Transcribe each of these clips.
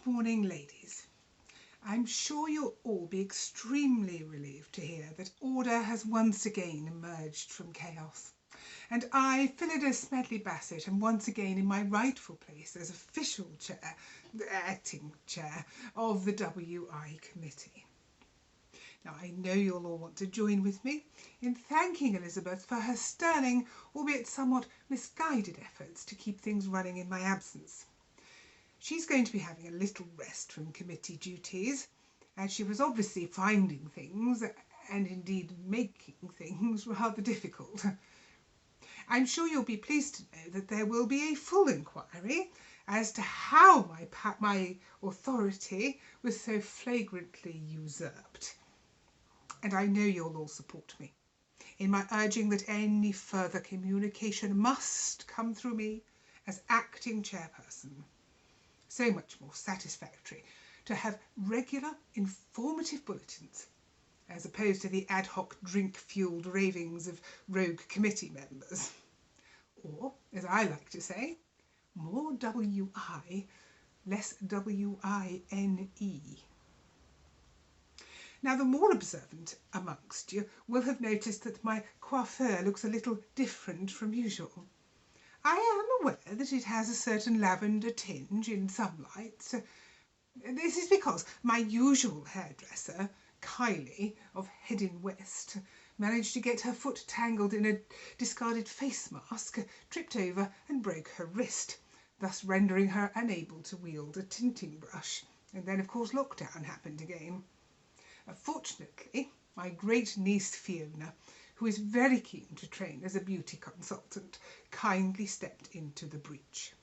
Good morning, ladies. I'm sure you'll all be extremely relieved to hear that order has once again emerged from chaos. And I, Phillida Smedley Bassett, am once again in my rightful place as official chair, acting chair, of the WI committee. Now, I know you'll all want to join with me in thanking Elizabeth for her sterling, albeit somewhat misguided efforts to keep things running in my absence. She's going to be having a little rest from committee duties, as she was obviously finding things, and indeed making things, rather difficult. I'm sure you'll be pleased to know that there will be a full inquiry as to how my authority was so flagrantly usurped. And I know you'll all support me in my urging that any further communication must come through me as acting chairperson. So much more satisfactory to have regular, informative bulletins, as opposed to the ad hoc drink-fuelled ravings of rogue committee members. Or, as I like to say, more WI, less WINE. Now, the more observant amongst you will have noticed that my coiffure looks a little different from usual. I am aware that it has a certain lavender tinge in some lights. This is because my usual hairdresser, Kylie of Headin West, managed to get her foot tangled in a discarded face mask, tripped over and broke her wrist, thus rendering her unable to wield a tinting brush. And then, of course, lockdown happened again. Fortunately, my great-niece Fiona, who is very keen to train as a beauty consultant, kindly stepped into the breach.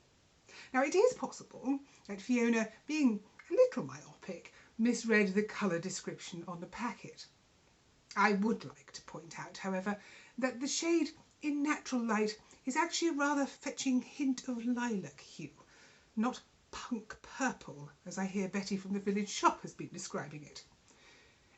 Now, it is possible that Fiona, being a little myopic, misread the colour description on the packet. I would like to point out, however, that the shade in natural light is actually a rather fetching hint of lilac hue, not punk purple, as I hear Betty from the village shop has been describing it.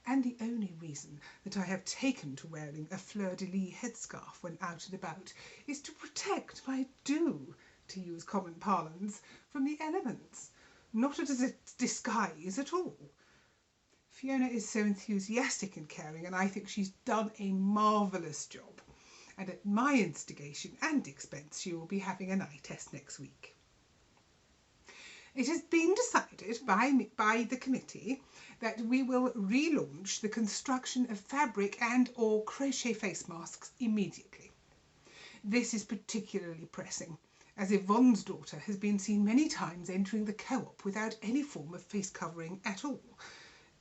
And the only reason that I have taken to wearing a fleur-de-lis headscarf when out and about is to protect my dew, to use common parlance, from the elements, not as a disguise at all. Fiona is so enthusiastic and caring, and I think she's done a marvellous job. And at my instigation and expense, she will be having an eye test next week. It has been decided by the committee that we will relaunch the construction of fabric and or crochet face masks immediately. This is particularly pressing, as Yvonne's daughter has been seen many times entering the co-op without any form of face covering at all.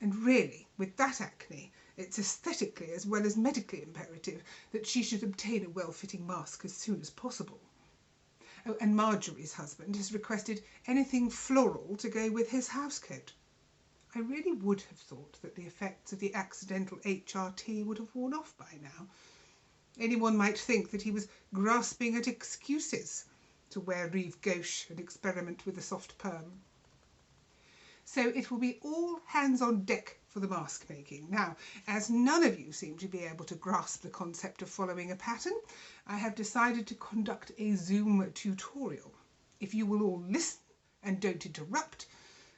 And really, with that acne, it's aesthetically as well as medically imperative that she should obtain a well-fitting mask as soon as possible. Oh, and Marjorie's husband has requested anything floral to go with his housecoat. I really would have thought that the effects of the accidental HRT would have worn off by now. Anyone might think that he was grasping at excuses to wear Rive Gauche and experiment with a soft perm. So it will be all hands on deck for the mask making. Now, as none of you seem to be able to grasp the concept of following a pattern, I have decided to conduct a Zoom tutorial. If you will all listen and don't interrupt,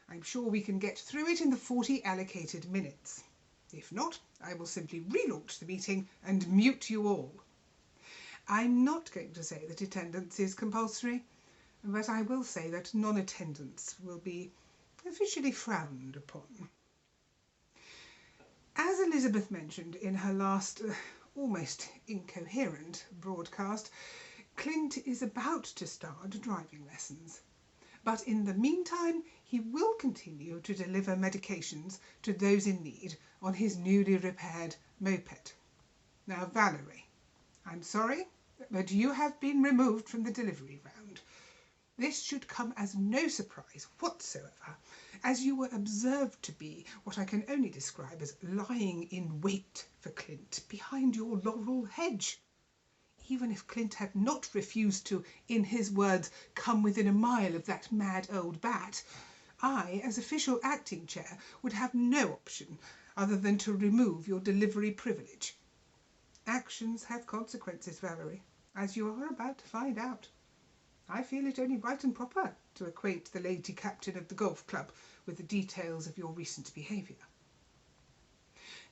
I'm sure we can get through it in the 40 allocated minutes. If not, I will simply relaunch the meeting and mute you all. I'm not going to say that attendance is compulsory, but I will say that non-attendance will be officially frowned upon. As Elizabeth mentioned in her last, almost incoherent broadcast, Clint is about to start driving lessons. But in the meantime, he will continue to deliver medications to those in need on his newly repaired moped. Now, Valerie, I'm sorry, but you have been removed from the delivery round. This should come as no surprise whatsoever, as you were observed to be what I can only describe as lying in wait for Clint behind your laurel hedge. Even if Clint had not refused to, in his words, come within a mile of that mad old bat, I, as official acting chair, would have no option other than to remove your delivery privilege. Actions have consequences, Valerie, as you are about to find out. I feel it only right and proper to acquaint the lady captain of the golf club with the details of your recent behaviour.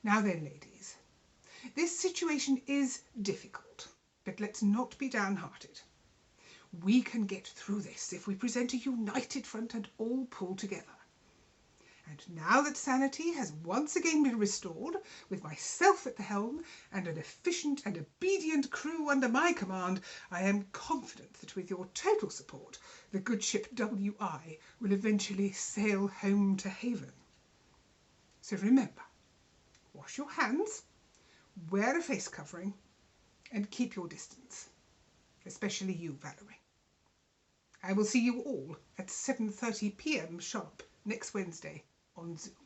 Now then, ladies, this situation is difficult, but let's not be downhearted. We can get through this if we present a united front and all pull together. And now that sanity has once again been restored, with myself at the helm and an efficient and obedient crew under my command, I am confident that with your total support, the good ship WI will eventually sail home to haven. So remember, wash your hands, wear a face covering, and keep your distance. Especially you, Valerie. I will see you all at 7:30 p.m. sharp next Wednesday on Zoom.